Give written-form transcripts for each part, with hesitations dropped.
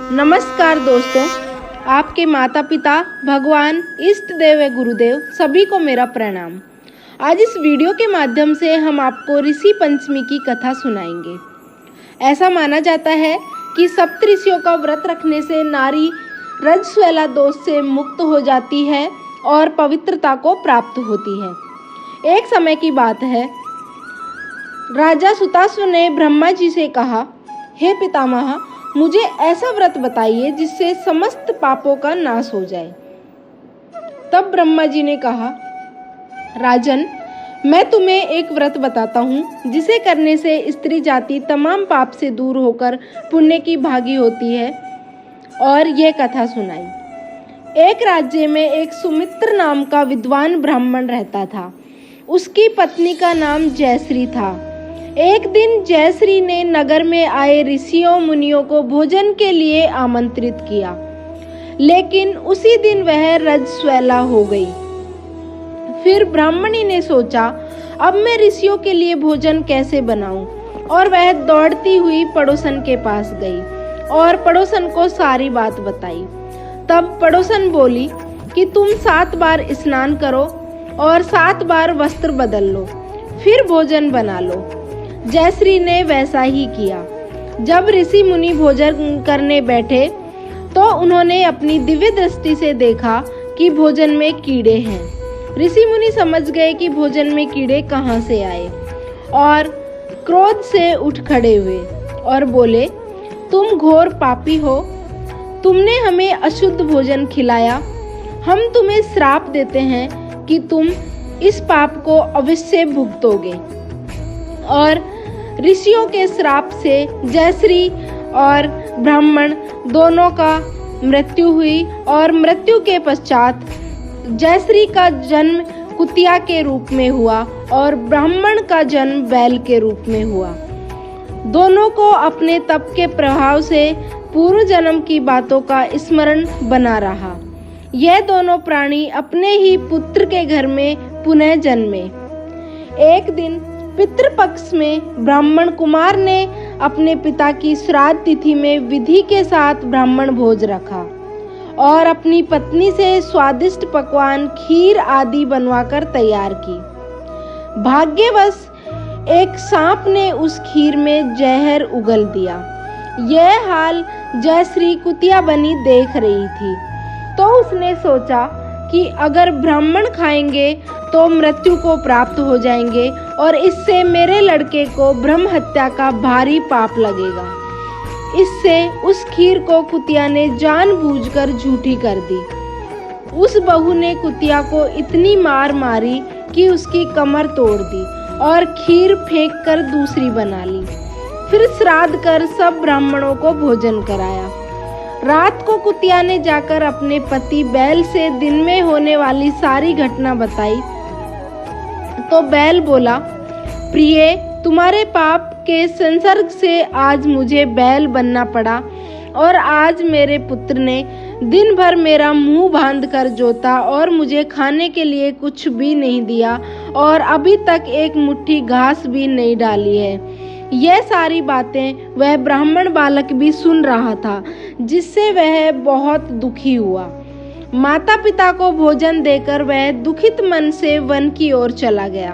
नमस्कार दोस्तों, आपके माता पिता, भगवान, इष्ट देव व गुरुदेव सभी को मेरा प्रणाम। आज इस वीडियो के माध्यम से हम आपको ऋषि पंचमी की कथा सुनाएंगे। ऐसा माना जाता है कि सप्त ऋषियों का व्रत रखने से नारी रजस्वला दोष से मुक्त हो जाती है और पवित्रता को प्राप्त होती है। एक समय की बात है, राजा सुताश्व ने ब्रह्मा जी से कहा, हे पितामह, मुझे ऐसा व्रत बताइए जिससे समस्त पापों का नाश हो जाए। तब ब्रह्मा जी ने कहा, राजन, मैं तुम्हें एक व्रत बताता हूँ जिसे करने से स्त्री जाति तमाम पाप से दूर होकर पुण्य की भागी होती है। और यह कथा सुनाई। एक राज्य में एक सुमित्र नाम का विद्वान ब्राह्मण रहता था। उसकी पत्नी का नाम जयश्री था। एक दिन जयश्री ने नगर में आए ऋषियों मुनियों को भोजन के लिए आमंत्रित किया, लेकिन उसी दिन वह रजस्वला हो गई। फिर ब्राह्मणी ने सोचा, अब मैं ऋषियों के लिए भोजन कैसे बनाऊं? और वह दौड़ती हुई पड़ोसन के पास गई और पड़ोसन को सारी बात बताई। तब पड़ोसन बोली कि तुम 7 बार स्नान करो और 7 बार वस्त्र बदल लो, फिर भोजन बना लो। जयश्री ने वैसा ही किया। जब ऋषि मुनि भोजन करने बैठे तो उन्होंने अपनी दिव्य दृष्टि से देखा कि भोजन में कीड़े हैं। ऋषि मुनि समझ गए कि भोजन में कीड़े कहाँ से आए और क्रोध से उठ खड़े हुए और बोले, तुम घोर पापी हो, तुमने हमें अशुद्ध भोजन खिलाया। हम तुम्हें श्राप देते हैं कि तुम इस पाप को अवश्य भुगतोगे। और ऋषियों के श्राप से जयश्री और ब्राह्मण दोनों का मृत्यु हुई और मृत्यु के पश्चात जयश्री का जन्म कुतिया के रूप में हुआ और ब्राह्मण का जन्म बैल के रूप में हुआ। दोनों को अपने तप के प्रभाव से पूर्व जन्म की बातों का स्मरण बना रहा। यह दोनों प्राणी अपने ही पुत्र के घर में पुनः जन्मे। एक दिन पितृपक्ष में ब्राह्मण कुमार ने अपने पिता की श्राद्ध तिथि में विधि के साथ ब्राह्मण भोज रखा और अपनी पत्नी से स्वादिष्ट पकवान खीर आदि बनवाकर तैयार की। भाग्यवश एक सांप ने उस खीर में जहर उगल दिया। यह हाल जयश्री कुतिया बनी देख रही थी, तो उसने सोचा कि अगर ब्राह्मण खाएंगे तो मृत्यु को प्राप्त हो जाएंगे और इससे मेरे लड़के को ब्रह्म हत्या का भारी पाप लगेगा। इससे उस खीर को कुतिया ने जानबूझकर झूठी कर दी। उस बहू ने कुतिया को इतनी मार मारी कि उसकी कमर तोड़ दी और खीर फेंक कर दूसरी बना ली। फिर श्राद्ध कर सब ब्राह्मणों को भोजन कराया। रात को कुतिया ने जाकर अपने पति बैल से दिन में होने वाली सारी घटना बताई। तो बैल बोला, प्रिय, तुम्हारे पाप के संसर्ग से आज मुझे बैल बनना पड़ा और आज मेरे पुत्र ने दिन भर मेरा मुंह बांध कर जोता और मुझे खाने के लिए कुछ भी नहीं दिया और अभी तक एक मुट्ठी घास भी नहीं डाली है। यह सारी बातें वह ब्राह्मण बालक भी सुन रहा था, जिससे वह बहुत दुखी हुआ। माता पिता को भोजन देकर वह दुखित मन से वन की ओर चला गया।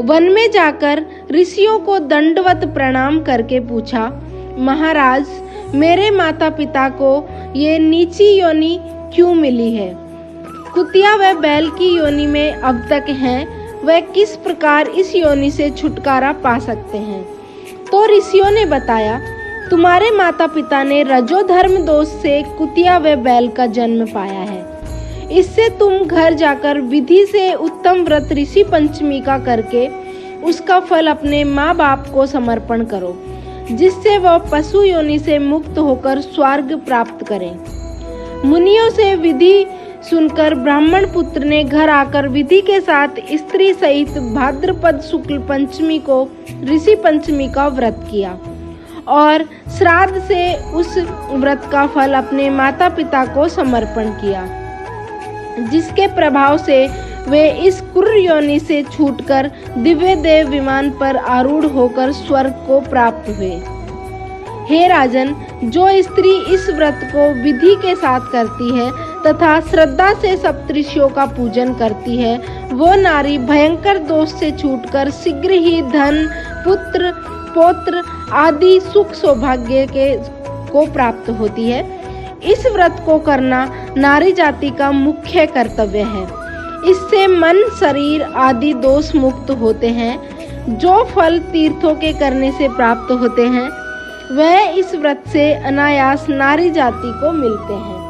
वन में जाकर ऋषियों को दंडवत प्रणाम करके पूछा, महाराज, मेरे माता पिता को ये नीची योनि क्यों मिली है? कुतिया व बैल की योनि में अब तक हैं, वह किस प्रकार इस योनि से छुटकारा पा सकते हैं? तो ऋषियों ने बताया, तुम्हारे माता पिता ने रजोधर्म दोष से कुतिया व बैल का जन्म पाया है। इससे तुम घर जाकर विधि से उत्तम व्रत ऋषि पंचमी का करके उसका फल अपने माँ बाप को समर्पण करो, जिससे वह पशु योनि से मुक्त होकर स्वर्ग प्राप्त करें। मुनियों से विधि सुनकर ब्राह्मण पुत्र ने घर आकर विधि के साथ स्त्री सहित भाद्रपद शुक्ल पंचमी को ऋषि पंचमी का व्रत किया और श्राद्ध से उस व्रत का फल अपने माता पिता को समर्पण किया, जिसके प्रभाव से वे इस क्रूर योनि से छूटकर दिव्य देव विमान पर आरूढ़ होकर स्वर्ग को प्राप्त हुए। हे राजन, जो स्त्री इस व्रत को विधि के साथ करती है तथा श्रद्धा से सप्तऋषियों का पूजन करती है, वो नारी भयंकर दोष से छूटकर शीघ्र ही धन, पुत्र, पौत्र आदि सुख सौभाग्य को प्राप्त होती है। इस व्रत को करना नारी जाति का मुख्य कर्तव्य है। इससे मन, शरीर आदि दोष मुक्त होते हैं। जो फल तीर्थों के करने से प्राप्त होते हैं, वह इस व्रत से अनायास नारी जाति को मिलते हैं।